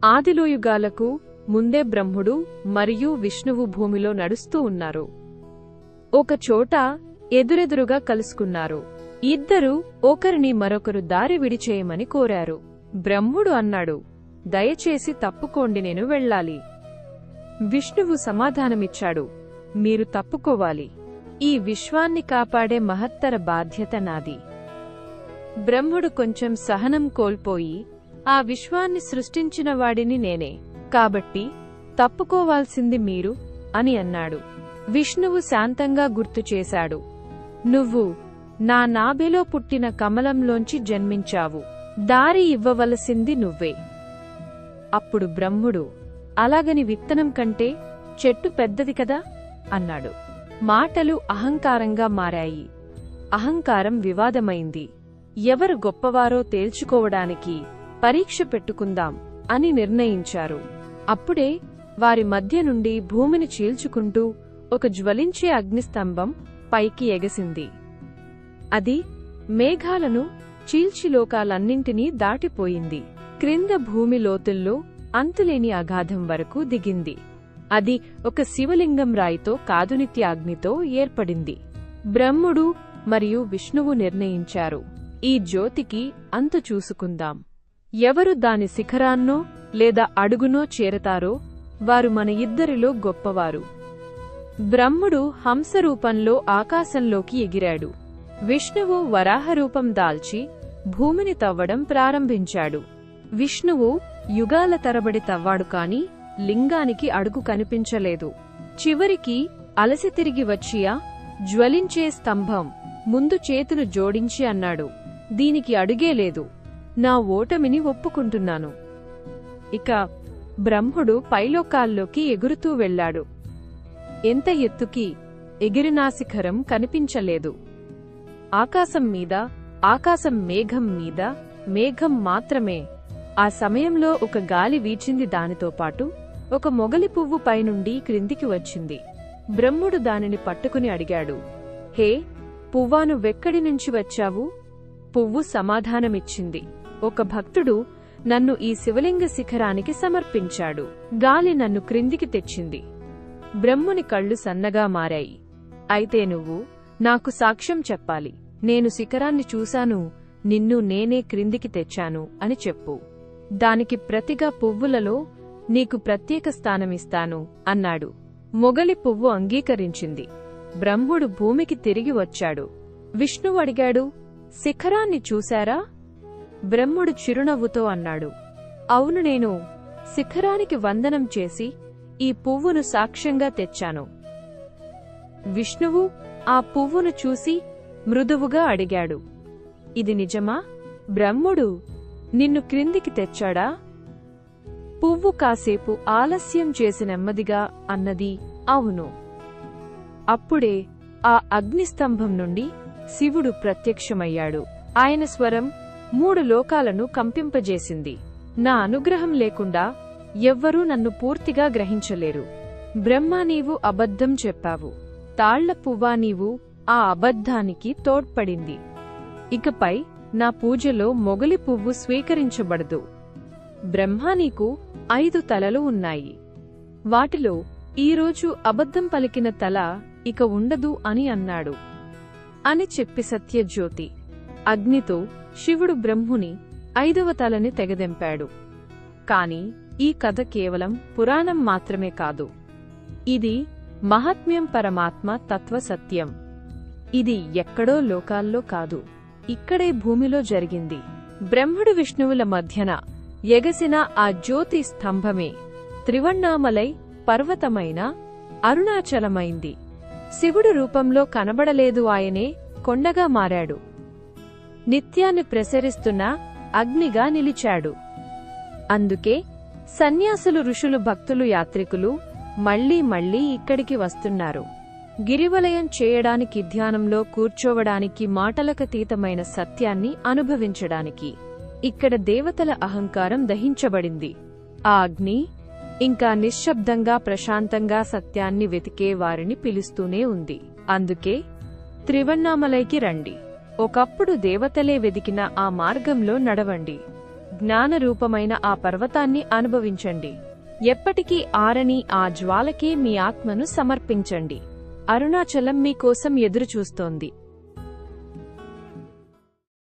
ఆదిలోయుగాలకు ముందే బ్రహ్ముడు మరియు విష్ణువు భూమిలో నడుస్తూ ఉన్నారు. ఒకచోట ఎదురెదురుగా కలుసుకున్నారు. ఇద్దరూ ఒకరిని మరొకరు దారి విడిచేయమని కోరారు. బ్రహ్ముడు అన్నాడు, దయచేసి తప్పుకోండి, నేను వెళ్ళాలి. విష్ణువు సమాధానమిచ్చాడు, మీరు తప్పుకోవాలి. ఈ విశ్వాన్ని కాపాడే మహత్తర బాధ్యత నాది. బ్రహ్ముడు కొంచెం సహనం కోల్పోయి, ఆ విశ్వాన్ని సృష్టించిన వాడిని నేనే, కాబట్టి తప్పుకోవాల్సింది మీరు అని అన్నాడు. విష్ణువు శాంతంగా గుర్తుచేశాడు, నువ్వు నా నాభిలో పుట్టిన కమలంలోంచి జన్మించావు, దారి ఇవ్వవలసింది నువ్వే. అప్పుడు బ్రహ్ముడు, అలాగని విత్తనం కంటే చెట్టు పెద్దది కదా అన్నాడు. మాటలు అహంకారంగా మారాయి. అహంకారం వివాదమైంది. ఎవరు గొప్పవారో తేల్చుకోవడానికి పరీక్ష పెట్టుకుందాం అని నిర్ణయించారు. అప్పుడే వారి మధ్య నుండి భూమిని చీల్చుకుంటూ ఒక జ్వలించే అగ్నిస్తంభం పైకి ఎగసింది. అది మేఘాలను చీల్చి లోకాలన్నింటినీ దాటిపోయింది. క్రింద భూమి లోతుల్లో అంతులేని అగాధం వరకు దిగింది. అది ఒక శివలింగం రాయితో కాదునిత్య అగ్నితో ఏర్పడింది. బ్రహ్ముడు మరియు విష్ణువు నిర్ణయించారు, ఈ జ్యోతికి అంతు చూసుకుందాం. ఎవరు దాని శిఖరాన్నో లేదా అడుగునో చేరతారో వారు మన ఇద్దరిలో గొప్పవారు. బ్రహ్ముడు హంసరూపంలో ఆకాశంలోకి ఎగిరాడు. విష్ణువు వరాహరూపం దాల్చి భూమిని తవ్వడం ప్రారంభించాడు. విష్ణువు యుగాల తరబడి తవ్వాడు కాని లింగానికి అడుగు కనిపించలేదు. చివరికి అలసి తిరిగి వచ్చియా జ్వలించే స్తంభం ముందు చేతులు జోడించి అన్నాడు, దీనికి అడుగే లేదు, నా ఓటమిని ఒప్పుకుంటున్నాను. ఇక బ్రహ్ముడు పైలోకాల్లోకి ఎగురుతూ వెళ్లాడు. ఎంత ఎత్తుకి ఎగిరినా శిఖరం కనిపించలేదు. ఆకాశం మీద, ఆకాశం మేఘం మీద, మేఘం మాత్రమే. ఆ సమయంలో ఒక గాలి వీచింది. దానితో పాటు ఒక మొగలి పువ్వు పైనుండి క్రిందికి వచ్చింది. బ్రహ్ముడు దానిని పట్టుకుని అడిగాడు, హే పువ్వా, నువ్వెక్కడి నుంచి వచ్చావు? పువ్వు సమాధానమిచ్చింది, ఒక భక్తుడు నన్ను ఈ శివలింగ శిఖరానికి సమర్పించాడు. గాలి నన్ను క్రిందికి తెచ్చింది. బ్రహ్ముని కళ్ళు సన్నగా మారాయి. అయితే నువ్వు నాకు సాక్ష్యం చెప్పాలి. నేను శిఖరాన్ని చూశాను, నిన్ను నేనే క్రిందికి తెచ్చాను అని చెప్పు. దానికి ప్రతిగా పువ్వులలో నీకు ప్రత్యేక స్థానమిస్తాను అన్నాడు. మొగలి పువ్వు అంగీకరించింది. బ్రహ్ముడు భూమికి తిరిగి వచ్చాడు. విష్ణువు అడిగాడు, శిఖరాన్ని చూశారా? బ్రహ్ముడు చిరునవ్వుతో అన్నాడు, అవును, నేను శిఖరానికి వందనం చేసి ఈ పువ్వును సాక్ష్యంగా తెచ్చాను. విష్ణువు ఆ పువ్వును చూసి మృదువుగా అడిగాడు, ఇది నిజమా? బ్రహ్ముడు నిన్ను క్రిందికి తెచ్చాడా? పువ్వు కాసేపు ఆలస్యం చేసి నెమ్మదిగా అన్నది, అవును. అప్పుడే ఆ అగ్నిస్తంభం నుండి శివుడు ప్రత్యక్షమయ్యాడు. ఆయన స్వరం 3 లోకాలను కంపింపజేసింది. నా అనుగ్రహం లేకుండా ఎవ్వరూ నన్ను పూర్తిగా గ్రహించలేరు. బ్రహ్మా, నీవు అబద్ధం చెప్పావు. తాళ్ల పువ్వా, నీవు ఆ అబద్ధానికి తోడ్పడింది. ఇకపై నా పూజలో మొగలి పువ్వు స్వీకరించబడదు. బ్రహ్మా, నీకు 5 తలలు ఉన్నాయి. వాటిలో ఈరోజు అబద్ధం పలికిన తల ఇక ఉండదు అని అన్నాడు అని చెప్పి సత్యజ్యోతి అగ్నితో శివుడు బ్రహ్ముని 5వ తలని తెగదెంపాడు. కాని ఈ కథ కేవలం పురాణం మాత్రమే కాదు. ఇది మహాత్మ్యం, పరమాత్మ తత్వ సత్యం. ఇది ఎక్కడో లోకాల్లో కాదు, ఇక్కడే భూమిలో జరిగింది. బ్రహ్ముడు విష్ణువుల మధ్యన ఎగసిన ఆ జ్యోతి స్తంభమే త్రివణ్ణామలై పర్వతమైన అరుణాచలమైంది. శివుడు రూపంలో కనబడలేదు, ఆయనే కొండగా మారాడు. నిత్యాన్ని ప్రసరిస్తున్న అగ్నిగా నిలిచాడు. అందుకే సన్యాసులు, ఋషులు, భక్తులు, యాత్రికులు మళ్లీ మళ్లీ ఇక్కడికి వస్తున్నారు. గిరివలయం చేయడానికి, ధ్యానంలో కూర్చోవడానికి, మాటలకతీతమైన సత్యాన్ని అనుభవించడానికి. ఇక్కడ దేవతల అహంకారం దహించబడింది. ఆ అగ్ని ఇంకా నిశ్శబ్దంగా, ప్రశాంతంగా సత్యాన్ని వెతికే వారిని పిలుస్తూనే ఉంది. అందుకే త్రివణ్ణామలైకి రండి. ఒకప్పుడు దేవతలే వెదికిన ఆ మార్గంలో నడవండి. జ్ఞానరూపమైన ఆ పర్వతాన్ని అనుభవించండి. ఎప్పటికీ ఆరని ఆ జ్వాలకే మీ ఆత్మను సమర్పించండి. అరుణాచలం మీకోసం ఎదురుచూస్తోంది.